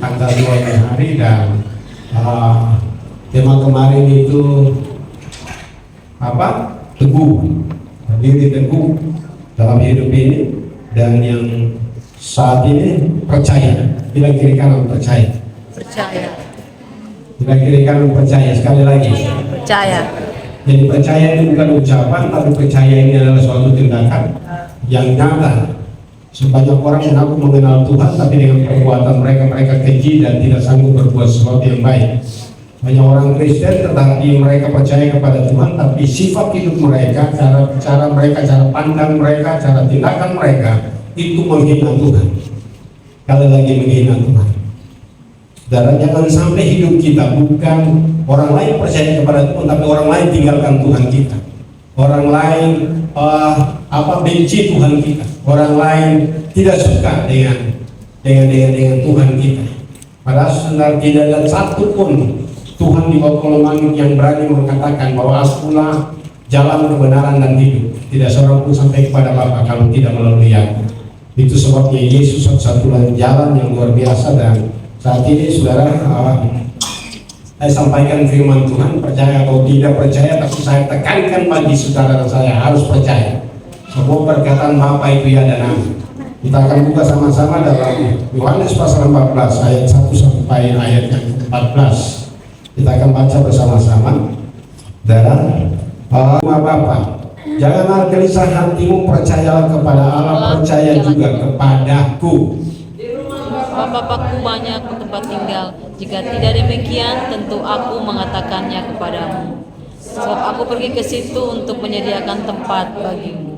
tanggal 2 Januari dan tema kemarin itu apa? Teguh, berdiri teguh dalam hidup ini, dan yang saat ini percaya. Bilang kiri kanan percaya. Percaya. Bilang kiri kanan percaya. Sekali lagi. Percaya. Jadi percaya itu bukan ucapan, tapi percaya ini adalah suatu tindakan yang nyata. Sebanyak orang mengaku mengenal Tuhan, tapi dengan perbuatan mereka keji dan tidak sanggup berbuat sesuatu yang baik. Banyak orang Kristen tetapi mereka percaya kepada Tuhan, tapi sifat hidup mereka, cara mereka, cara pandang mereka, cara tindakan mereka itu menghina Tuhan. Kali lagi menghina Tuhan. Saudara, jangan sampai hidup kita bukan orang lain percaya kepada Tuhan, tapi orang lain tinggalkan Tuhan kita. Orang lain benci Tuhan kita. Orang lain tidak suka dengan Tuhan kita. Padahal sebenarnya tidak ada satu pun Tuhan di bawah kolong langit yang berani mengatakan bahwa akulah jalan kebenaran dan hidup. Tidak seorang pun sampai kepada Bapa kalau tidak melalui aku. Itu sebabnya Yesus satu-satunya jalan yang luar biasa. Dan saat ini saudara, saya sampaikan firman Tuhan, percaya atau tidak percaya, tapi saya tekankan bagi saudara dan saya harus percaya. Semua perkataan Bapa itu ya dan amin. Kita akan buka sama-sama dalam Yohanes pasal 14 ayat 1 sampai ayat yang 14. Kita akan baca bersama-sama. Dan Bapa, janganlah gelisah hatimu, percayalah kepada Allah, percaya juga kepadaku. Di rumah Bapa-Bapakku banyak tempat tinggal. Jika tidak demikian, tentu aku mengatakannya kepadamu. Sebab aku pergi ke situ untuk menyediakan tempat bagimu.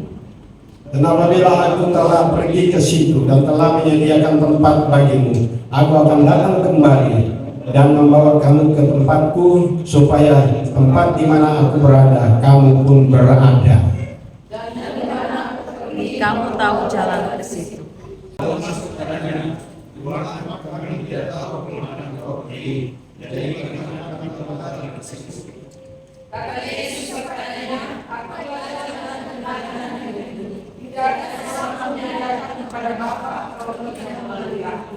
Dan apabila aku telah pergi ke situ dan telah menyediakan tempat bagimu, aku akan datang kembali dan membawa kamu ke tempatku, supaya tempat di mana aku berada, kamu pun berada. Kamu tahu jalan ke situ. Kata Yesus kepadanya, "Akulah jalan, kebenaran dan hidup. Tidak ada seorang yang datang kepada Bapa kalau tidak melalui aku."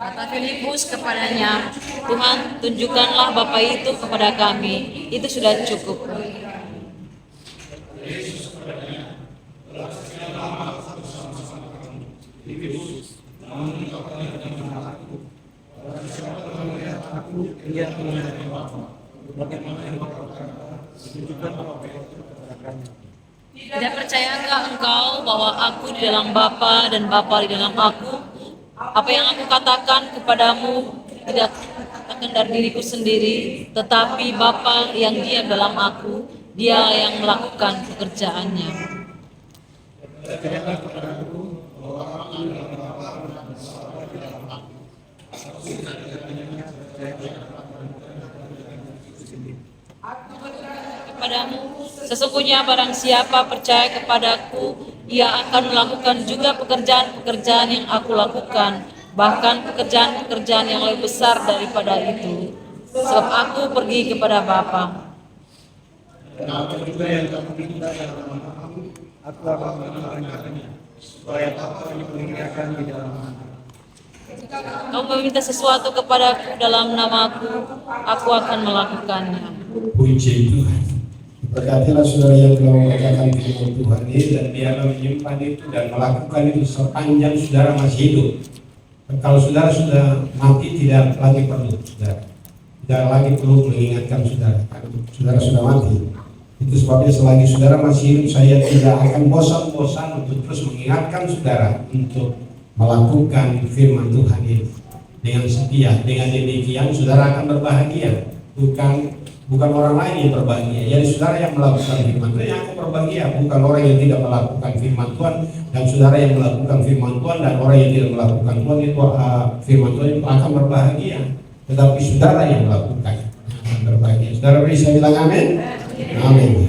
Kata Filipus kepadanya, "Tuhan, tunjukkanlah Bapa itu kepada kami, itu sudah cukup." Tidak percayakah engkau bahwa aku di dalam Bapa dan Bapa di dalam aku? Apa yang aku katakan kepadamu tidak katakan dari diriku sendiri, tetapi Bapa yang diam dalam aku, Dia yang melakukan pekerjaannya. Kepadamu, sesungguhnya barang siapa percaya kepadaku, ia akan melakukan juga pekerjaan-pekerjaan yang aku lakukan, bahkan pekerjaan-pekerjaan yang lebih besar daripada itu, sebab aku pergi kepada Bapa. Apa juga yang kamu minta dalam namaku, aku akan melakukannya, supaya Bapa dimuliakan di dalam aku. Kamu meminta sesuatu kepadaku dalam namaku, aku akan melakukannya. Puji Tuhan. Berkatilah saudara yang telah membacakan firman Tuhan ini, dan biarlah menyimpan itu dan melakukan itu sepanjang saudara masih hidup. Dan kalau saudara sudah mati, tidak lagi perlu saudara. Tidak lagi perlu mengingatkan saudara, karena saudara sudah mati. Itu sebabnya selagi saudara masih hidup, saya tidak akan bosan-bosan untuk terus mengingatkan saudara untuk melakukan firman Tuhan ini dengan setia. Dengan demikian saudara akan berbahagia, bukan orang lain yang berbahagia. Jadi saudara yang melakukan firman Tuhan yang akan berbahagia, bukan orang yang tidak melakukan firman Tuhan. Dan saudara yang melakukan firman Tuhan dan orang yang tidak melakukan Tuhan itu firman Tuhan itu akan berbahagia. Tetapi saudara yang melakukan akan berbahagia. Saudara bisa bilang amin? Amin.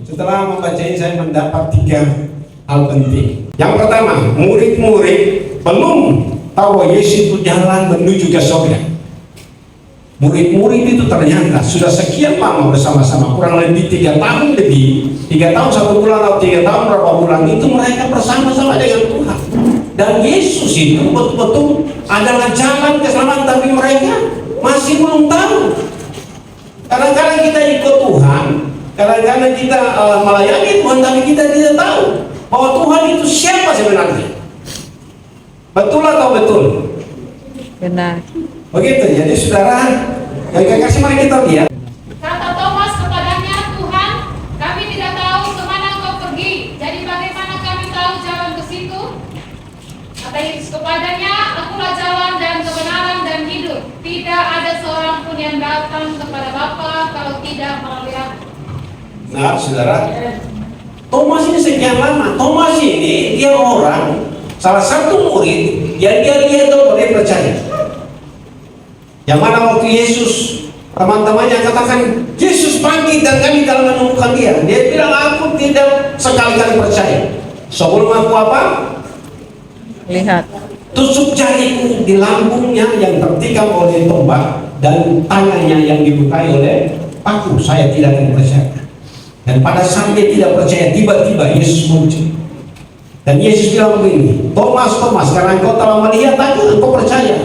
Setelah membaca ini, saya mendapat 3 hal penting. Yang pertama, murid-murid belum tahu Yesus itu jalan menuju ke surga. Murid-murid itu ternyata sudah sekian lama bersama-sama, kurang lebih 3 tahun lebih, 3 tahun 1 bulan atau 3 tahun berapa bulan itu mereka bersama-sama dengan Tuhan. Dan Yesus itu betul-betul adalah jalan keselamatan, tapi mereka masih belum tahu. Kadang-kadang kita ikut Tuhan, kadang-kadang kita melayani Tuhan, tapi kita tidak tahu bahwa Tuhan itu siapa sebenarnya. Betul atau betul? Benar. Begitu, jadi saudara, yang kasih mari kita lihat. Kata Thomas kepadanya, Tuhan, kami tidak tahu kemana Engkau pergi. Jadi bagaimana kami tahu jalan ke situ? Kata Yesus kepadanya, Akulah jalan dan kebenaran dan hidup. Tidak ada seorang pun yang datang kepada Bapa kalau tidak melalui Aku. Nah, saudara, Thomas ini sekian lama. Thomas ini dia orang, salah satu murid yang dia lihat dan dia percaya. Yang mana waktu Yesus, teman-temannya katakan, Yesus bangkit dan kami dalam menemukan dia. Dia bilang, aku tidak sekali-kali percaya. Sebelum aku apa? Lihat. Tusuk jariku di lambungnya yang tertikam oleh tombak dan tangannya yang dilukai oleh paku. Saya tidak akan percaya. Dan pada saat dia tidak percaya, tiba-tiba Yesus muncul. Dan Yesus bilang begini, Thomas, Thomas, karena engkau telah melihat aku, engkau percaya.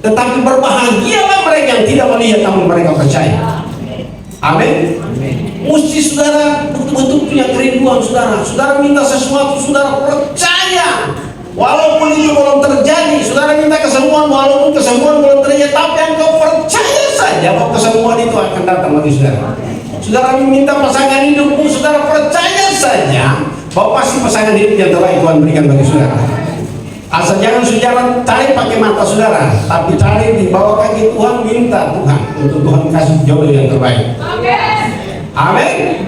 Tetapi berbahagialah mereka yang tidak melihat namun mereka percaya. Amin. Mesti saudara betul-betul punya kerinduan saudara. Saudara minta sesuatu, saudara percaya. Walaupun itu belum terjadi, saudara minta kesembuhan, walaupun kesembuhan belum terjadi, tapi engkau percaya saja bahwa kesembuhan itu akan datang bagi saudara. Saudara minta pasangan hidupmu, saudara percaya saja bahwa pasti pasangan hidup yang terbaik Tuhan berikan bagi saudara. Asal jangan saudara cari pakai mata saudara, tapi cari di bawah kaki Tuhan, minta Tuhan untuk Tuhan kasih jodoh yang terbaik. Amin.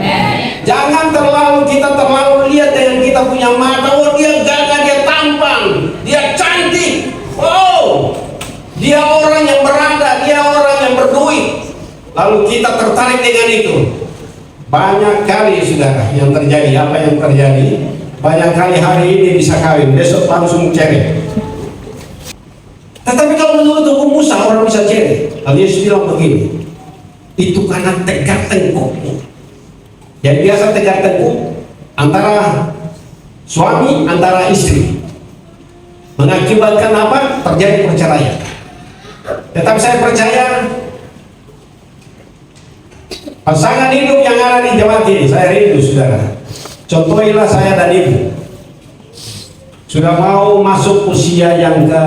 Jangan kita terlalu lihat dengan kita punya mata. Oh, dia gagah, dia tampan, dia cantik. Oh, dia orang yang berada, dia orang yang berduit. Lalu kita tertarik dengan itu. Banyak kali saudara yang terjadi. Apa yang terjadi? Banyak kali hari ini bisa kawin, besok langsung cerai. Tetapi kalau menurut hukum Musa orang bisa cerai. Lalu Yesus bilang begini, itu karena tegak tengkukmu. Yang biasa tegak tengkuk antara suami, antara istri, mengakibatkan apa? Terjadi perceraian. Tetapi saya percaya pasangan hidup yang ada di Jawa Timur, saya rindu saudara. Contohilah saya dan ibu sudah mau masuk usia yang ke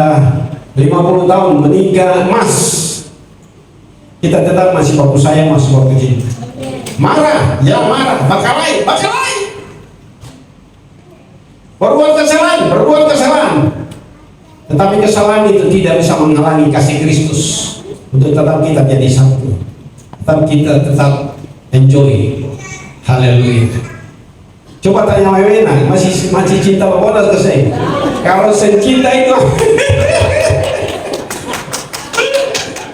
50 tahun, menikah emas, kita tetap masih baku sayang, masih baku cinta. Marah, ya marah, bakalai, berbuat kesalahan. Tetapi kesalahan itu tidak bisa menghalangi kasih Kristus untuk tetap kita jadi satu, tetap kita tetap enjoy. Haleluya. Coba tanya Wewena, masih cinta Bapak ke saya? Kalau saya cinta itu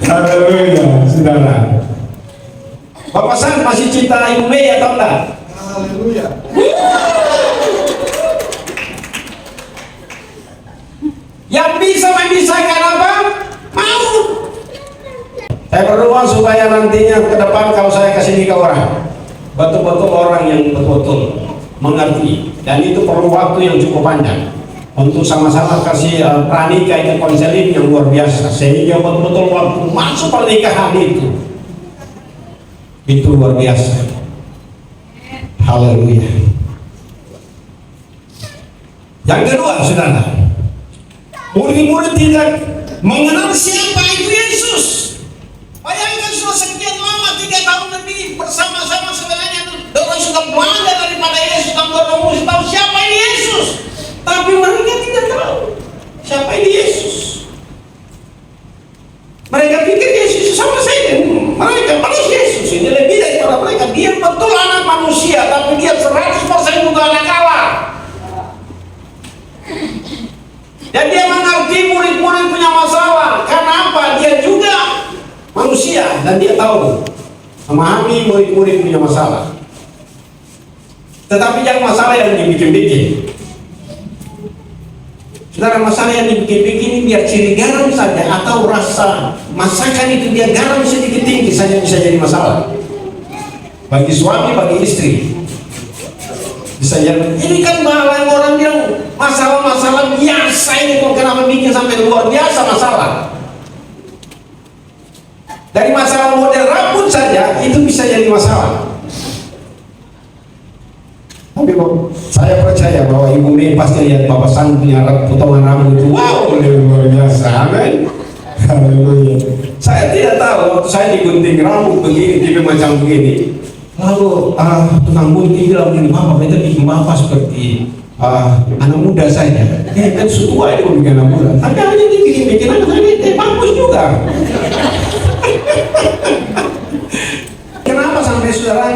haleluya, saudara. Bapak San masih cinta Ibu Mei atau enggak? Haleluya. Yang bisa memisahkan apa? Mau. Saya berdoa supaya nantinya ke depan kalau saya kasih nikah orang, betul-betul orang yang betul-betul mengerti, dan itu perlu waktu yang cukup panjang untuk sama-sama kasih pranikah, itu konseling yang luar biasa sehingga betul-betul waktu masuk pernikahan itu luar biasa. Haleluya. Yang kedua saudara, murid-murid tidak mengenal siapa itu Yesus. Bayangkan sudah sekian lama, 3 tahun lebih bersama-sama sebenarnya orang sudah bangga daripada Yesus, dan orang mesti tahu siapa ini Yesus. Tapi mereka tidak tahu siapa ini Yesus. Mereka pikir Yesus sama saja. Mereka manusia, Yesus ini lebih daripada mereka. Dia betul anak manusia, tapi dia 100% juga anak Allah. Dan dia mengerti murid-murid punya masalah. Karena apa? Dia juga manusia dan dia tahu memahami murid-murid punya masalah. Tetapi yang masalah yang dibikin-bikin, saudara, masalah yang dibikin-bikin ini biar ciri garam saja atau rasa masakan itu dia garam sedikit tinggi saja bisa jadi masalah. Bagi suami, bagi istri bisa jadi. Ini kan malah orang bilang masalah-masalah biasa ini, kok kenapa bikin sampai luar biasa masalah. Dari masalah model rambut saja itu bisa jadi masalah. Tapi saya percaya bahwa Ibu Mei pasti lihat Bapak Sang punya potongan rambut itu, wow, luar biasa, amin. Haleluya. Saya tidak tahu waktu saya digunting rambut begini, tipe macam begini. Lalu tukang gunting bilang begini, Bapak kita bikin Bapak seperti anak muda saja. Kan setua itu bikin anak muda. Tapi hanya bikin anak muda, bagus juga. Kenapa sampai saudara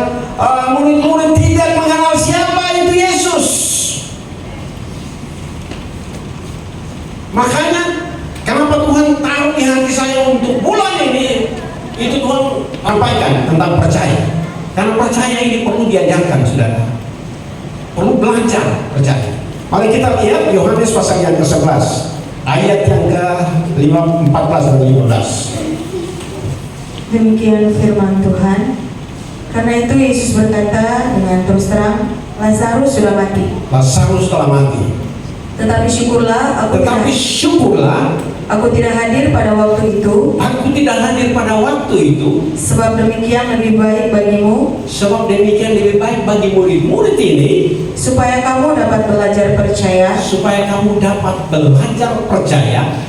murid-murid tidak mengenal siapa itu Yesus? Makanya kenapa Tuhan taruh di hati saya untuk bulan ini, itu Tuhan sampaikan tentang percaya. Karena percaya ini perlu diajarkan, saudara. Perlu belajar percaya. Mari kita lihat Yohanes pasal yang ke-11 ayat yang ke-14 dan 15. Demikian firman Tuhan. Karena itu Yesus berkata dengan terus terang, Lazarus sudah mati. Lazarus telah mati. Tetapi syukurlah aku tidak hadir pada waktu itu. Aku tidak hadir pada waktu itu. Sebab demikian lebih baik bagimu. Sebab demikian lebih baik bagi murid-murid ini. Supaya kamu dapat belajar percaya. Supaya kamu dapat belajar percaya.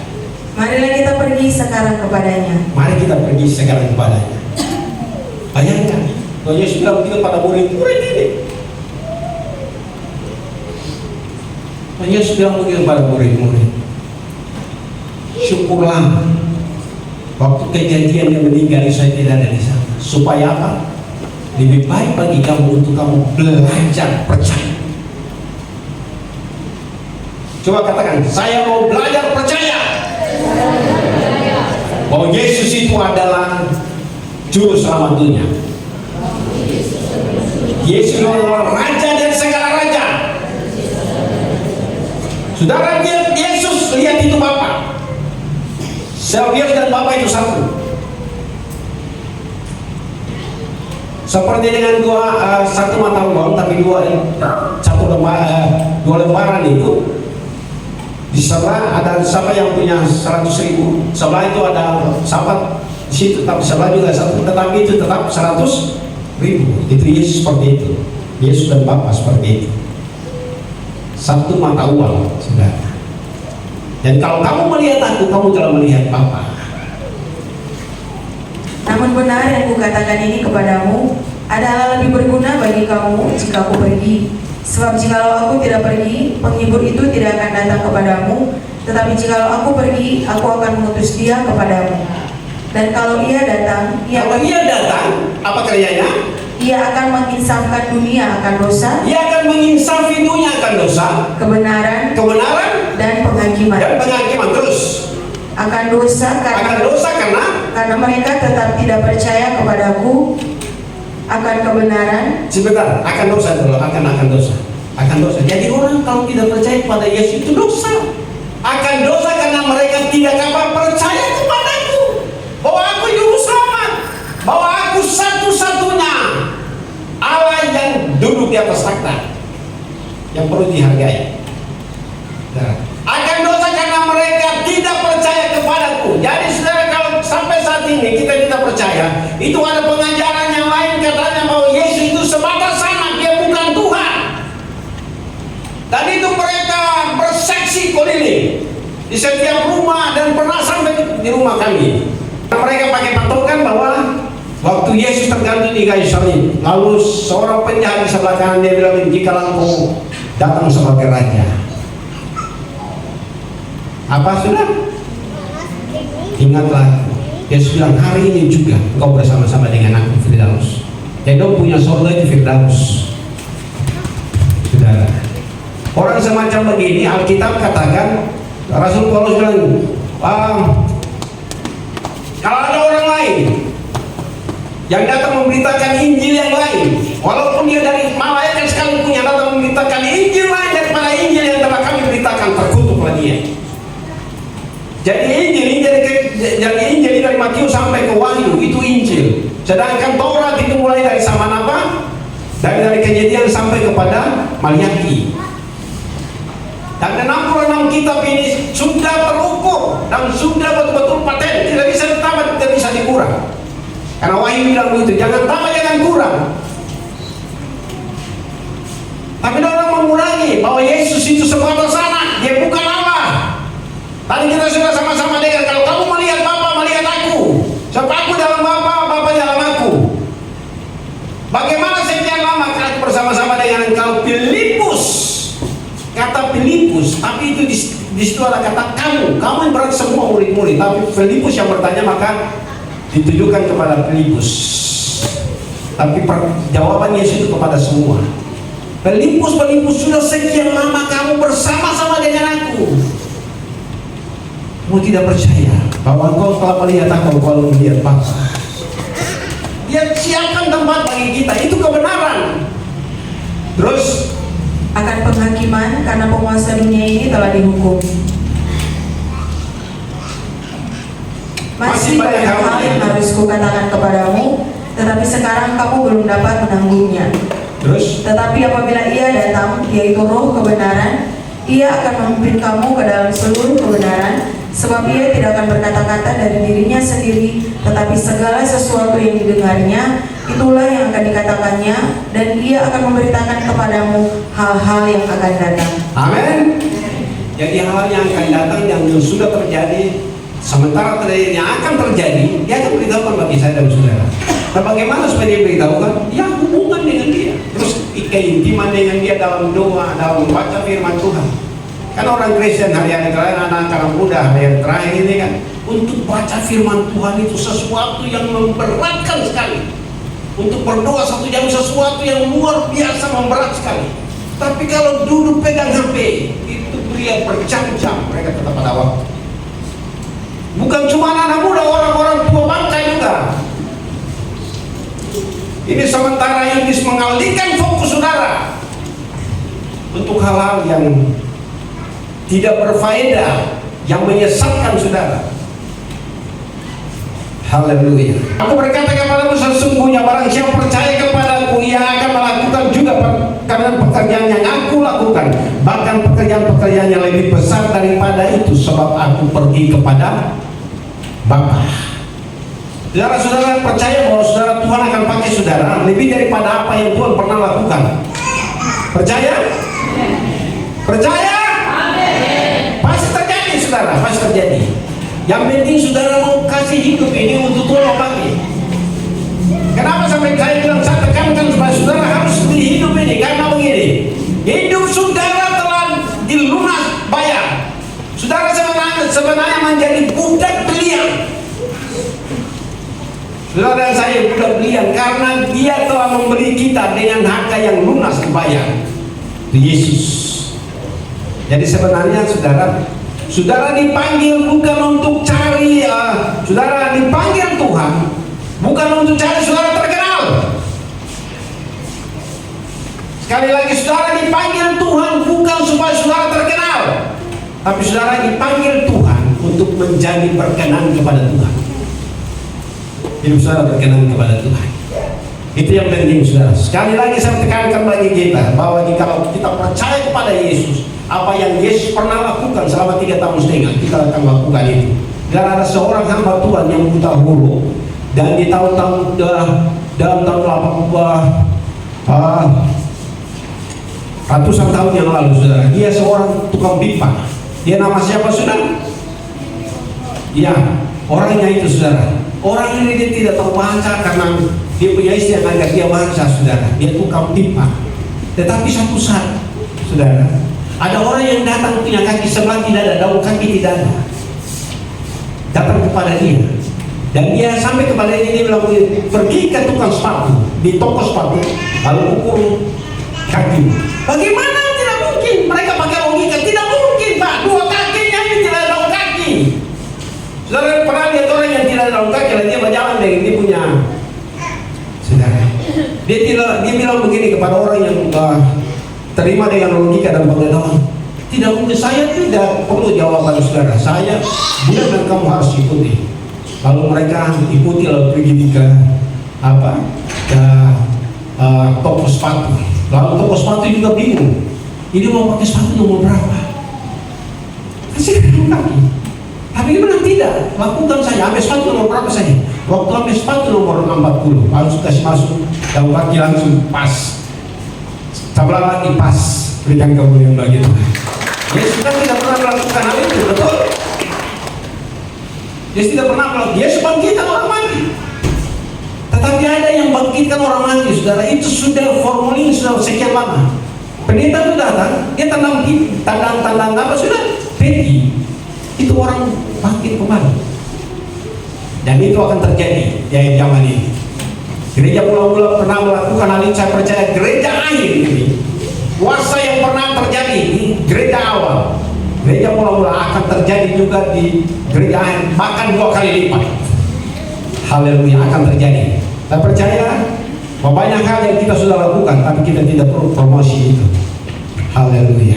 Marilah kita pergi sekarang kepadanya. Mari kita pergi sekarang kepadanya. Bayangkan, kalau Yesus bilang begitu pada murid-murid ini. Kalau Yesus bilang begitu pada murid-murid. Syukurlah waktu kejadian yang meninggal saya tidak ada di sana. Supaya apa? Lebih baik bagi kamu untuk kamu belajar percaya. Coba katakan, saya mau belajar percaya. Bahwa Yesus itu adalah juru selamat dunia. Yesus adalah raja dan segala raja. Saudara, lihat Yesus, lihat itu Bapa. Yesus dan Bapa itu satu. Seperti dengan satu mata uang, tapi dua lembaran itu. Di sebelah ada siapa yang punya 100.000, sebelah itu ada sahabat di situ, tapi sebelah juga satu, tetapi itu tetap 100.000. Itu Yesus seperti itu. Yesus dan Bapa seperti itu. Satu mata uang, saudara. Dan kalau kamu melihat aku, kamu telah melihat Bapa. Namun benar yang kukatakan ini kepadamu adalah lebih berguna bagi kamu jika aku pergi. Sebab jikalau aku tidak pergi, penghibur itu tidak akan datang kepadamu. Tetapi jikalau aku pergi, aku akan mengutus dia kepadamu. Dan kalau ia datang, apa kerjanya? Ia akan menginsafkan dunia akan dosa. Ia akan menginsafi dunia akan dosa. Kebenaran dan penghakiman. Terus akan dosa karena mereka tetap tidak percaya kepadaku. Akan kebenaran. Sebentar, akan dosa dulu, akan dosa. Jadi orang kalau tidak percaya kepada Yesus itu dosa. Akan dosa karena mereka tidak percaya kepadaku. Bahwa aku juru selamat. Bahwa aku satu-satunya Allah yang duduk di atas takhta, yang perlu dihargai. Nah, akan dosa karena mereka tidak percaya kepadaku. Jadi saudara, kalau sampai saat ini kita tidak percaya, itu ada pengajaran yang lain katanya bahwa Yesus itu sebatas anak, dia bukan Tuhan. Dan itu mereka berseksi keliling di setiap rumah dan pernah sampai di rumah kami. Mereka pakai patokan bahwa waktu Yesus tergantung di kayu salib, lalu seorang penjahat di sebelah kanan dia bilang, jika engkau datang sebagai raja, apa sudah? Ingatlah, Yesus bilang hari ini juga engkau bersama-sama dengan aku Firdaus. Dan kau punya surga itu Firdaus. Saudara, orang semacam begini Alkitab katakan, Rasul Paulus bilang, kalau ada orang lain yang datang memberitakan Injil yang lain, walaupun dia dari malaikat sekalipun yang datang memberitakan Injil lain daripada Injil yang telah kami beritakan, terkutuklah dia. Jadi Injil dari Matius sampai ke Wahyu itu Injil. Sedangkan Taurat itu mulai dari zaman apa? Dari Kejadian sampai kepada Maliaki. Dan 66 kitab ini sudah terukur dan sudah betul-betul paten, tidak bisa ditambah, tidak bisa dikurang. Karena Wahyu bilang begitu, jangan tambah, jangan kurang. Tapi orang mengurangi bahwa Yesus itu sebatas anak, dia bukan Allah. Tadi kita sudah sama-sama dengar, kalau kamu melihat Bapa, melihat aku. Sebab aku dalam Bapa, Bapa dalam aku. Bagaimana sekian lama aku bersama-sama dengan engkau? Filipus. Kata Filipus, tapi itu di situ ada kata kamu yang berarti semua murid-murid. Tapi Filipus yang bertanya maka ditujukan kepada Filipus. Tapi jawaban Yesus itu kepada semua. Filipus sudah sekian lama kamu bersama-sama dengan aku. Kamu tidak percaya bahwa engkau telah melihat aku kalau melihat Bapa. Dia siapkan tempat bagi kita, itu kebenaran. Terus akan penghakiman karena penguasa dunia ini telah dihukum. Masih banyak hal yang harus kukatakan kepadamu, tetapi sekarang kamu belum dapat menanggungnya. Terus? Tetapi apabila Ia datang, yaitu Roh kebenaran, Ia akan memimpin kamu ke dalam seluruh kebenaran, sebab Ia tidak akan berkata-kata dari dirinya sendiri, tetapi segala sesuatu yang didengarnya, itulah yang akan dikatakannya, dan Ia akan memberitakan kepadamu hal-hal yang akan datang. Amin. Jadi hal yang akan datang yang sudah terjadi, sementara terjadi yang akan terjadi, dia akan beritahukan bagi saya dan saudara. Nah, bagaimana supaya dia beritahukan? Ya, hubungan dengan dia. Terus keintiman dengan dia dalam doa, dalam membaca firman Tuhan. Kan orang Kristen hari-hari terakhir, anak-anak muda hari-hari terakhir ini kan, untuk baca firman Tuhan itu sesuatu yang memberatkan sekali. Untuk berdoa 1 jam sesuatu yang luar biasa memberat sekali. Tapi kalau duduk pegang HP, itu pria berjam-jam mereka tetap ada waktu. Bukan cuma anak muda, orang-orang tua bangsa juga. Ini sementara iblis mengalihkan fokus saudara untuk hal-hal yang tidak berfaedah, yang menyesatkan saudara. Haleluya. Aku berkata kepadamu, sesungguhnya barang siapa percaya kepadaku, ia akan melakukan juga pekerjaan yang aku lakukan, bahkan pekerjaan-pekerjaan yang lebih besar daripada itu, sebab aku pergi kepada Bapa. Saudara-saudara percaya bahwa saudara Tuhan akan pakai saudara lebih daripada apa yang Tuhan pernah lakukan. Percaya? Percaya? Pasti terjadi saudara, pasti terjadi. Yang penting saudara mau kasih hidup ini untuk Tuhan pakai. Kenapa sampai saya bilang, saya tekankan supaya saudara harus beli hidup ini? Karena begini, hidup saudara telah dilunas bayar. Saudara sebenarnya menjadi budak belian. Saudara dan saya budak belian karena Dia telah membeli kita dengan harga yang lunas dibayar. Itu Yesus. Jadi sebenarnya saudara dipanggil bukan untuk cari, saudara dipanggil Tuhan bukan untuk cari saudara terkenal. Sekali lagi, saudara dipanggil Tuhan bukan supaya saudara terkenal, tapi saudara dipanggil Tuhan untuk menjadi berkenan kepada Tuhan. Hidup saudara berkenan kepada Tuhan. Itu yang penting saudara. Sekali lagi saya tekankan bagi kita bahwa kalau kita percaya kepada Yesus, apa yang Yesus pernah lakukan selama 3,5 tahun, kita akan lakukan itu. Dan ada seorang hamba Tuhan yang buta huruf, dan di tahun-tahun dalam tahun 80 ratusan tahun yang lalu saudara, dia seorang tukang pipa. Dia nama siapa saudara? Ya, orangnya itu saudara. Orang ini dia tidak tahu bahasa karena dia punya istri yang agak dia bahasa saudara. Dia tukang pipa. Tetapi satu saat saudara, ada orang yang datang punya kaki sebelah tidak ada, daun kaki tidak ada, datang kepada dia, dan dia sampai kepada dia bilang, pergi ke tukang sepatu di toko sepatu lalu ukur kaki. Bagaimana? Tidak mungkin. Mereka pakai logika, tidak mungkin Pak, 2 kakinya ini tidak ada daun kaki. Saudara pernah lihat orang yang tidak ada daun kaki dan dia berjalan dengan dia punya saudara, dia bilang begini kepada orang yang terima dengan logika dan pengetahuan, tidak mungkin. Saya tidak perlu jawaban saudara, saya benar dan kamu harus ikuti. lalu mereka ikuti lalu pergi ke toko sepatu. Lalu toko sepatu juga bingung, ini mau pakai sepatu nomor berapa? Kasih kaki. Tapi gimana tidak? Lakukan saja, ambil sepatu nomor berapa saja. Waktu ambil sepatu nomor 40, langsung kasih masuk, daun kaki langsung pas. Sebelah lagi pas, berikan kemuliaan bagi Tuhan. Yesus kan tidak pernah melakukan hal itu, betul? Yesus tidak pernah melakukan, Yesus bangkitkan orang mati. Tetapi ada yang bangkitkan orang mati, saudara. Itu sudah formulir, sudah sekian lama. Pendeta itu datang, dia tandang apa sudah? Peti. Itu orang bangkit kembali. Dan itu akan terjadi di zaman ini. Gereja mula-mula pernah melakukan hal ini, saya percaya gereja akhir ini, kuasa yang pernah terjadi di gereja awal, gereja mula-mula akan terjadi juga di gereja akhir, bahkan 2 kali lipat. Haleluya, akan terjadi. Saya percaya bahwa banyak hal yang kita sudah lakukan, tapi kita tidak perlu promosi itu. Haleluya.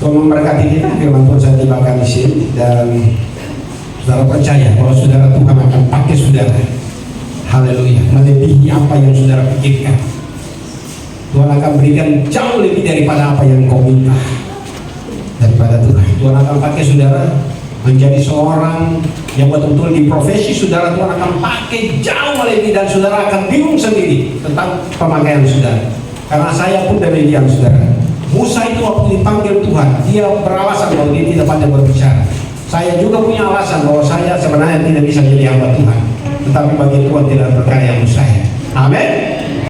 Tuhan memberkati kita. Firman Tuhan saya tibakan di sini, dan saudara percaya bahwa saudara Tuhan akan pakai saudara. Haleluya, melebihi apa yang saudara pikirkan. Tuhan akan berikan jauh lebih daripada apa yang kau minta daripada Tuhan. Tuhan akan pakai saudara menjadi seorang yang betul-betul di profesi saudara. Tuhan akan pakai jauh lebih, dan saudara akan bingung sendiri tentang pemakaian saudara. Karena saya pun demikian, saudara. Musa itu waktu dipanggil Tuhan, dia beralasan bahwa dia tidak pandai berbicara. Saya juga punya alasan bahwa saya sebenarnya tidak bisa jadi hamba Tuhan. Tetapi bagi Tuhan tidak berkaya yang saya. Amin.